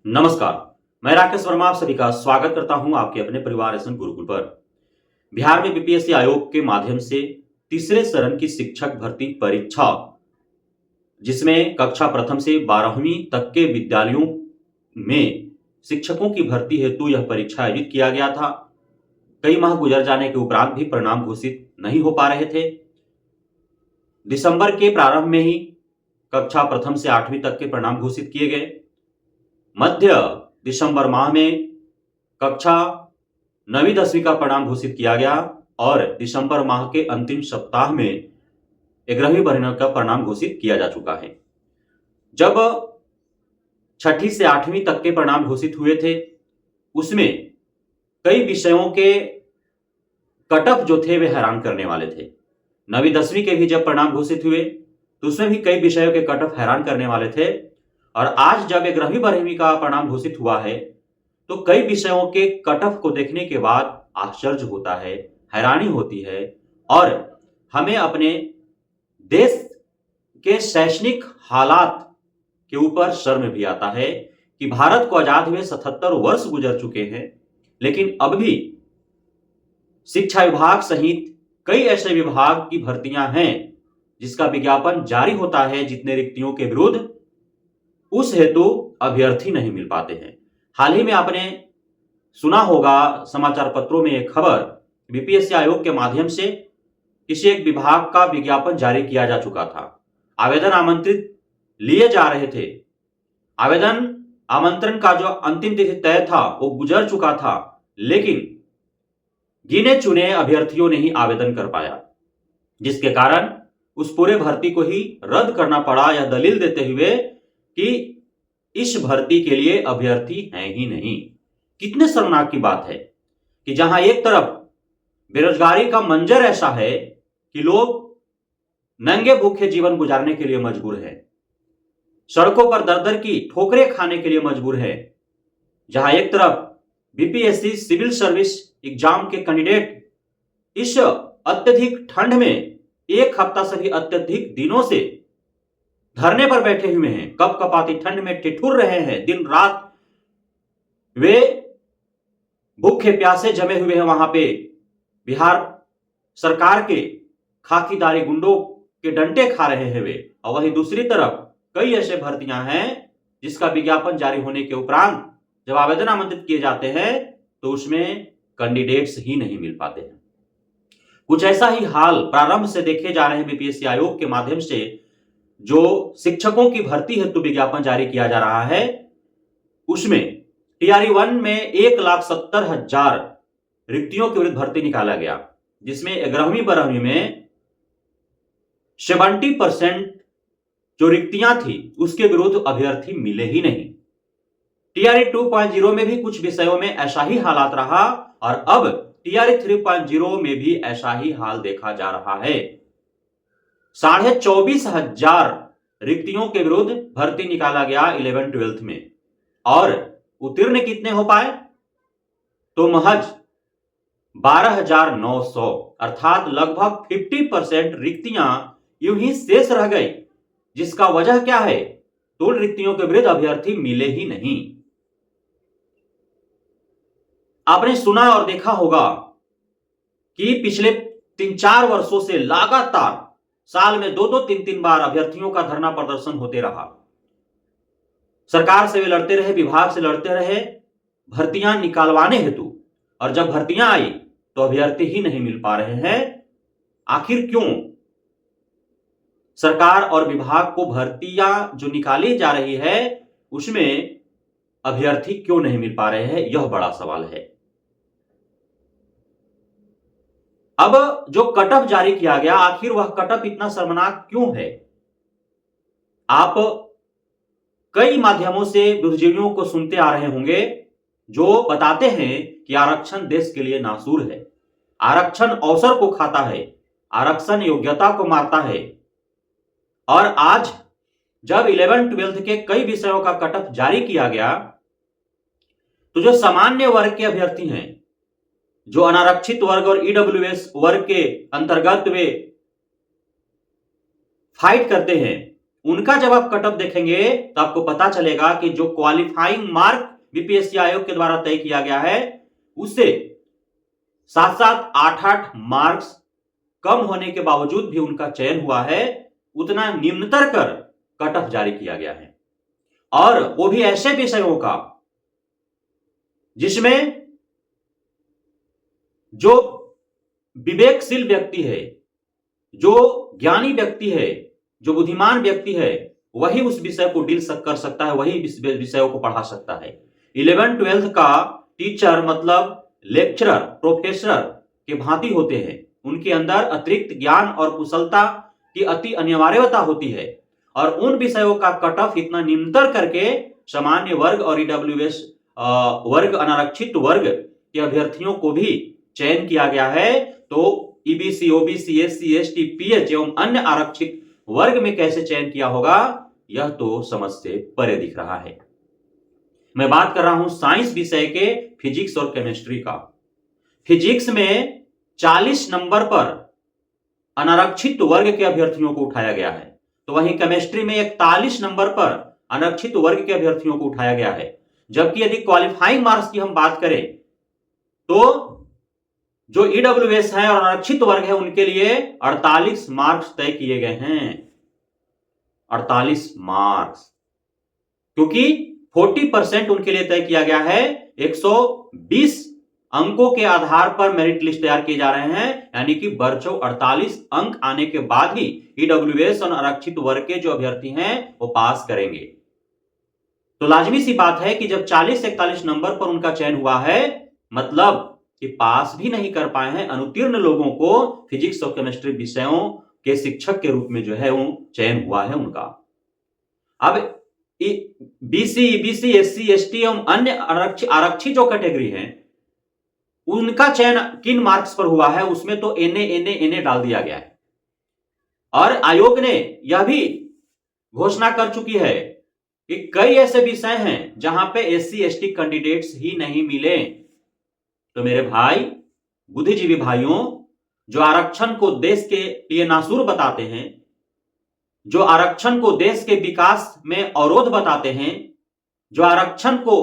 नमस्कार। मैं राकेश वर्मा आप सभी का स्वागत करता हूं आपके अपने परिवार एसएन गुरुकुल पर। बिहार में बीपीएससी आयोग के माध्यम से तीसरे चरण की शिक्षक भर्ती परीक्षा, जिसमें कक्षा प्रथम से 12वीं तक के विद्यालयों में शिक्षकों की भर्ती हेतु यह परीक्षा आयोजित किया गया था। कई माह गुजर जाने के उपरांत भी परिणाम घोषित नहीं हो पा रहे थे। दिसंबर के प्रारंभ में ही कक्षा प्रथम से 8वीं तक के परिणाम घोषित किए गए। मध्य दिसंबर माह में कक्षा 9वीं 10वीं का परिणाम घोषित किया गया और दिसंबर माह के अंतिम सप्ताह में 11वीं 12वीं का परिणाम घोषित किया जा चुका है। जब 6ठी से 8वीं तक के परिणाम घोषित हुए थे, उसमें कई विषयों के कट ऑफ जो थे वे हैरान करने वाले थे। 9वीं 10वीं के भी जब परिणाम घोषित हुए तो उसमें भी कई विषयों के कट ऑफ हैरान करने वाले थे। और आज जब 11वीं 12वीं का परिणाम घोषित हुआ है तो कई विषयों के कट ऑफ को देखने के बाद आश्चर्य होता है, हैरानी होती है और हमें अपने देश के शैक्षणिक हालात के ऊपर शर्म भी आता है कि भारत को आजाद हुए 77 वर्ष गुजर चुके हैं, लेकिन अब भी शिक्षा विभाग सहित कई ऐसे विभाग की भर्तियां हैं जिसका विज्ञापन जारी होता है, जितने रिक्तियों के विरुद्ध उस हेतु अभ्यर्थी नहीं मिल पाते हैं। हाल ही में आपने सुना होगा समाचार पत्रों में एक खबर, बीपीएससी आयोग के माध्यम से किसी एक विभाग का विज्ञापन जारी किया जा चुका था। आवेदन आमंत्रित लिए जा रहे थे। आवेदन आमंत्रण का जो अंतिम तिथि तय था वो गुजर चुका था, लेकिन गिने चुने अभ्यर्थियों ने ही आवेदन कर पाया, जिसके कारण उस पूरे भर्ती को ही रद्द करना पड़ा, यह दलील देते हुए कि इस भर्ती के लिए अभ्यर्थी हैं ही नहीं। कितने शर्मनाक की बात है कि जहां एक तरफ बेरोजगारी का मंजर ऐसा है कि लोग नंगे भूखे जीवन गुजारने के लिए मजबूर हैं, सड़कों पर दर दर की ठोकरें खाने के लिए मजबूर है। जहां एक तरफ बीपीएससी सिविल सर्विस एग्जाम के कैंडिडेट इस अत्यधिक ठंड में एक हफ्ता से भी अत्यधिक दिनों से धरने पर बैठे हुए हैं, कपकपाती ठंड में ठिठुर रहे हैं, दिन रात वे भूखे प्यासे जमे हुए हैं वहां पे बिहार सरकार के खाकीदारी गुंडों के डंडे खा रहे हैं वे। और वहीं दूसरी तरफ कई ऐसे भर्तियां हैं जिसका विज्ञापन जारी होने के उपरांत जब आवेदन आमंत्रित किए जाते हैं तो उसमें कैंडिडेट्स ही नहीं मिल पाते हैं। कुछ ऐसा ही हाल प्रारंभ से देखे जा रहे हैं। बीपीएससी आयोग के माध्यम से जो शिक्षकों की भर्ती हेतु विज्ञापन जारी किया जा रहा है, उसमें टीआरई 1 में 1,70,000 रिक्तियों के विरुद्ध भर्ती निकाला गया, जिसमें 11वीं 12वीं में 70% जो रिक्तियां थी उसके विरुद्ध अभ्यर्थी मिले ही नहीं। टीआरई 2.0 में भी कुछ विषयों में ऐसा ही हालात रहा और अब टीआरई 3.0 में भी ऐसा ही हाल देखा जा रहा है। 24,500 रिक्तियों के विरुद्ध भर्ती निकाला गया 11th-12th में और उत्तीर्ण कितने हो पाए तो महज 12,900, अर्थात लगभग 50% रिक्तियां यूं ही शेष रह गई। जिसका वजह क्या है तो उन रिक्तियों के विरुद्ध अभ्यर्थी मिले ही नहीं। आपने सुना और देखा होगा कि पिछले 3-4 वर्षों से लगातार साल में 2-2, 3-3 बार अभ्यर्थियों का धरना प्रदर्शन होते रहा। सरकार से वे लड़ते रहे, विभाग से लड़ते रहे भर्तियां निकालवाने हेतु, और जब भर्तियां आई तो अभ्यर्थी ही नहीं मिल पा रहे हैं। आखिर क्यों? सरकार और विभाग को भर्तियां जो निकाली जा रही है उसमें अभ्यर्थी क्यों नहीं मिल पा रहे हैं, यह बड़ा सवाल है। अब जो कट ऑफ जारी किया गया, आखिर वह कट ऑफ इतना शर्मनाक क्यों है? आप कई माध्यमों से बुद्धिजीवियों को सुनते आ रहे होंगे जो बताते हैं कि आरक्षण देश के लिए नासूर है, आरक्षण अवसर को खाता है, आरक्षण योग्यता को मारता है। और आज जब 11th-12th के कई विषयों का कट ऑफ जारी किया गया तो जो सामान्य वर्ग के अभ्यर्थी हैं, जो अनारक्षित वर्ग और ईडब्ल्यूएस वर्ग के अंतर्गत वे फाइट करते हैं, उनका जब आप कट ऑफ देखेंगे तो आपको पता चलेगा कि जो क्वालिफाइंग मार्क बीपीएससी आयोग के द्वारा तय किया गया है उससे 7-7, 8-8 मार्क्स कम होने के बावजूद भी उनका चयन हुआ है, उतना निम्नतर कर कट ऑफ जारी किया गया है। और वो भी ऐसे विषयों का जिसमें जो विवेकशील व्यक्ति है, जो ज्ञानी व्यक्ति है, जो बुद्धिमान व्यक्ति है, वही उस विषय को डील कर सकता है, वही विषयों को पढ़ा सकता है। 11th-12th का टीचर मतलब लेक्चरर, प्रोफेसर के भांति होते हैं। उनके अंदर अतिरिक्त ज्ञान और कुशलता की अति अनिवार्यता होती है और उन विषयों का कट ऑफ इतना निम्नतर करके सामान्य वर्ग और ईडब्ल्यूएस वर्ग, अनारक्षित वर्ग के अभ्यर्थियों को भी चयन किया गया है। तो EBC, OBC, SC, ST, pH एवं अन्य आरक्षित वर्ग में कैसे चयन किया होगा, यह तो समझ से परे दिख रहा है। मैं बात कर रहा हूं साइंस विषय के फिजिक्स और केमिस्ट्री का। फिजिक्स में 40 नंबर पर अनारक्षित वर्ग के अभ्यर्थियों को उठाया गया है, तो वहीं केमिस्ट्री में 41 नंबर पर अनारक्षित वर्ग के अभ्यर्थियों को उठाया गया है। जबकि यदि क्वालिफाइंग मार्क्स की हम बात करें तो जो ईडब्ल्यूएस है और अनारक्षित वर्ग है उनके लिए 48 मार्क्स तय किए गए हैं। 48 मार्क्स, क्योंकि 40% उनके लिए तय किया गया है। 120 अंकों के आधार पर मेरिट लिस्ट तैयार किए जा रहे हैं, यानी कि बरचौ 48 अंक आने के बाद ही ईडब्ल्यूएस और आरक्षित वर्ग के जो अभ्यर्थी हैं वो पास करेंगे। तो लाजमी सी बात है कि जब 40 से 41 नंबर पर उनका चयन हुआ है, मतलब कि पास भी नहीं कर पाए हैं, अनुत्तीर्ण लोगों को फिजिक्स और केमिस्ट्री विषयों के शिक्षक के रूप में जो है वो चयन हुआ है उनका। अब बीसी, ईबीसी, एससी, एसटी एवं अन्य आरक्षित जो कैटेगरी हैं उनका चयन किन मार्क्स पर हुआ है, उसमें तो एनए डाल दिया गया है। और आयोग ने यह भी घोषणा कर चुकी है कि कई ऐसे विषय हैं जहां पे एससी एसटी कैंडिडेट्स ही नहीं मिले। तो मेरे भाई, बुद्धिजीवी भाइयों, जो आरक्षण को देश के लिए नासूर बताते हैं, जो आरक्षण को देश के विकास में अवरोध बताते हैं, जो आरक्षण को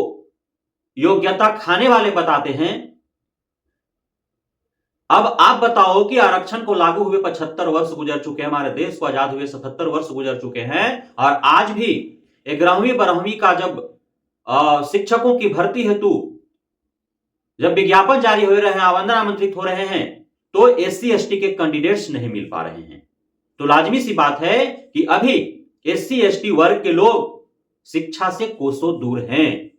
योग्यता खाने वाले बताते हैं, अब आप बताओ कि आरक्षण को लागू हुए 75 वर्ष गुजर चुके हैं, हमारे देश को आजाद हुए 77 वर्ष गुजर चुके हैं और आज भी 11वीं 12वीं का जब शिक्षकों की भर्ती हेतु जब विज्ञापन जारी हो रहे हैं, आवेदन आमंत्रित हो रहे हैं, तो एससी एसटी के कैंडिडेट्स नहीं मिल पा रहे हैं। तो लाजमी सी बात है कि अभी एससी एसटी वर्ग के लोग शिक्षा से कोसों दूर हैं,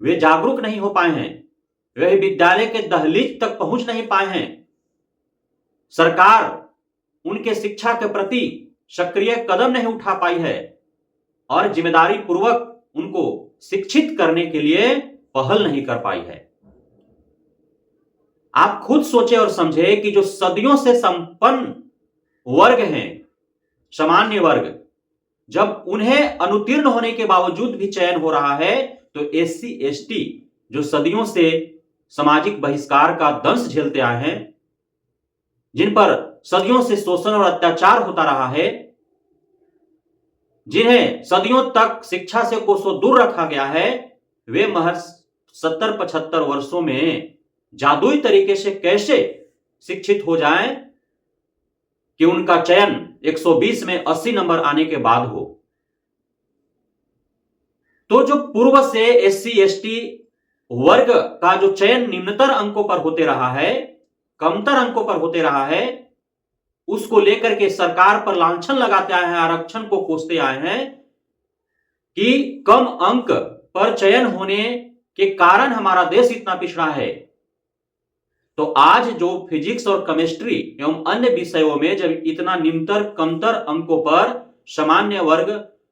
वे जागरूक नहीं हो पाए हैं, वे विद्यालय के दहलीज तक पहुंच नहीं पाए हैं। सरकार उनके शिक्षा के प्रति सक्रिय कदम नहीं उठा पाई है और जिम्मेदारी पूर्वक उनको शिक्षित करने के लिए पहल नहीं कर पाई है। आप खुद सोचे और समझे कि जो सदियों से संपन्न वर्ग हैं, सामान्य वर्ग, जब उन्हें अनुत्तीर्ण होने के बावजूद भी चयन हो रहा है, तो एससी एसटी जो सदियों से सामाजिक बहिष्कार का दंश झेलते आए हैं, जिन पर सदियों से शोषण और अत्याचार होता रहा है, जिन्हें सदियों तक शिक्षा से कोसों दूर रखा गया है, वे महज 70-75 वर्षों में जादुई तरीके से कैसे शिक्षित हो जाएं कि उनका चयन 120 में 80 नंबर आने के बाद हो। तो जो पूर्व से एससी एसटी वर्ग का जो चयन निम्नतर अंकों पर होते रहा है, कमतर अंकों पर होते रहा है, उसको लेकर के सरकार पर लांछन लगाते आए हैं, आरक्षण को कोसते आए हैं कि कम अंक पर चयन होने के कारण हमारा देश इतना पिछड़ा है। तो आज जो फिजिक्स और केमिस्ट्री एवं अन्य विषयों में जब इतना निम्नतर कमतर अंकों पर सामान्य वर्ग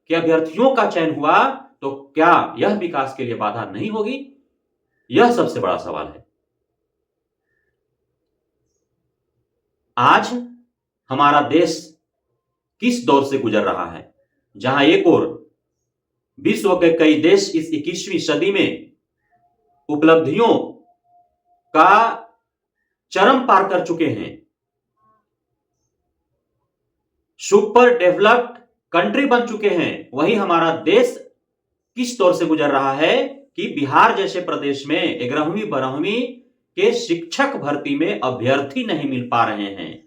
के अभ्यर्थियों का चयन हुआ, तो क्या यह विकास के लिए बाधा नहीं होगी? यह सबसे बड़ा सवाल है। आज हमारा देश किस दौर से गुजर रहा है, जहां एक ओर विश्व के कई देश इस 21वीं सदी में उपलब्धियों का चरम पार कर चुके हैं, सुपर डेवलप्ड कंट्री बन चुके हैं, वही हमारा देश किस तौर से गुजर रहा है कि बिहार जैसे प्रदेश में 11वीं 12वीं के शिक्षक भर्ती में अभ्यर्थी नहीं मिल पा रहे हैं।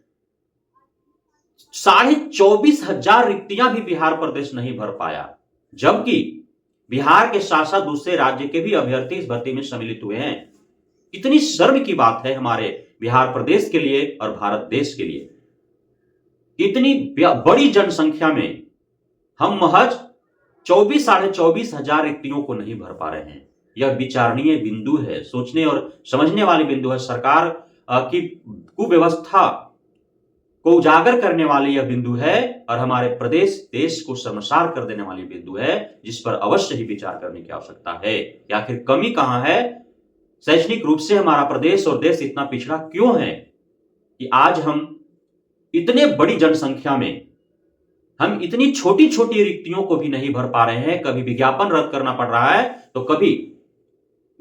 24,500 रिक्तियां भी बिहार प्रदेश नहीं भर पाया, जबकि बिहार के साथ साथ दूसरे राज्य के भी अभ्यर्थी इस भर्ती में सम्मिलित हुए हैं। कितनी शर्म की बात है हमारे बिहार प्रदेश के लिए और भारत देश के लिए। इतनी बड़ी जनसंख्या में हम महज 24,500 रिक्तियों को नहीं भर पा रहे हैं। यह विचारणीय बिंदु है, सोचने और समझने वाली बिंदु है। सरकार की कुव्यवस्था को उजागर करने वाली यह बिंदु है और हमारे प्रदेश देश को शर्मसार कर देने वाली बिंदु है, जिस पर अवश्य ही विचार करने की आवश्यकता है कि आखिर कमी कहां है। शैक्षणिक रूप से हमारा प्रदेश और देश इतना पिछड़ा क्यों है कि आज हम इतने बड़ी जनसंख्या में हम इतनी छोटी छोटी रिक्तियों को भी नहीं भर पा रहे हैं। कभी विज्ञापन रद्द करना पड़ रहा है तो कभी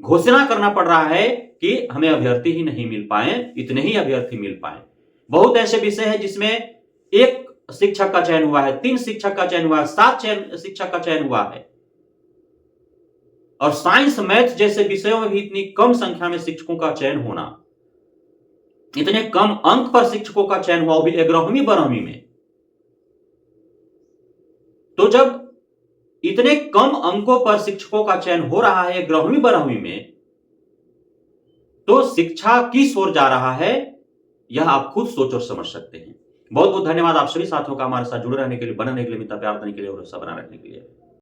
घोषणा करना पड़ रहा है कि हमें अभ्यर्थी ही नहीं मिल पाए, इतने ही अभ्यर्थी मिल पाए। बहुत ऐसे विषय हैं जिसमें 1 शिक्षक का चयन हुआ है, 3 शिक्षक का चयन हुआ है, 7 शिक्षक का चयन हुआ है। और साइंस मैथ जैसे विषयों में भी इतनी कम संख्या में शिक्षकों का चयन होना, इतने कम अंक पर शिक्षकों का चयन हुआ, वो भी 11वीं 12वीं में। तो जब इतने कम अंकों पर शिक्षकों का चयन हो रहा है 11वीं 12वीं में, तो शिक्षा किस ओर जा रहा है, यह आप खुद सोच और समझ सकते हैं। बहुत बहुत धन्यवाद आप सभी साथियों का हमारे साथ जुड़े रहने के लिए, बने रहने के लिए, मित्रता प्यार देने के लिए और बना रहने के लिए।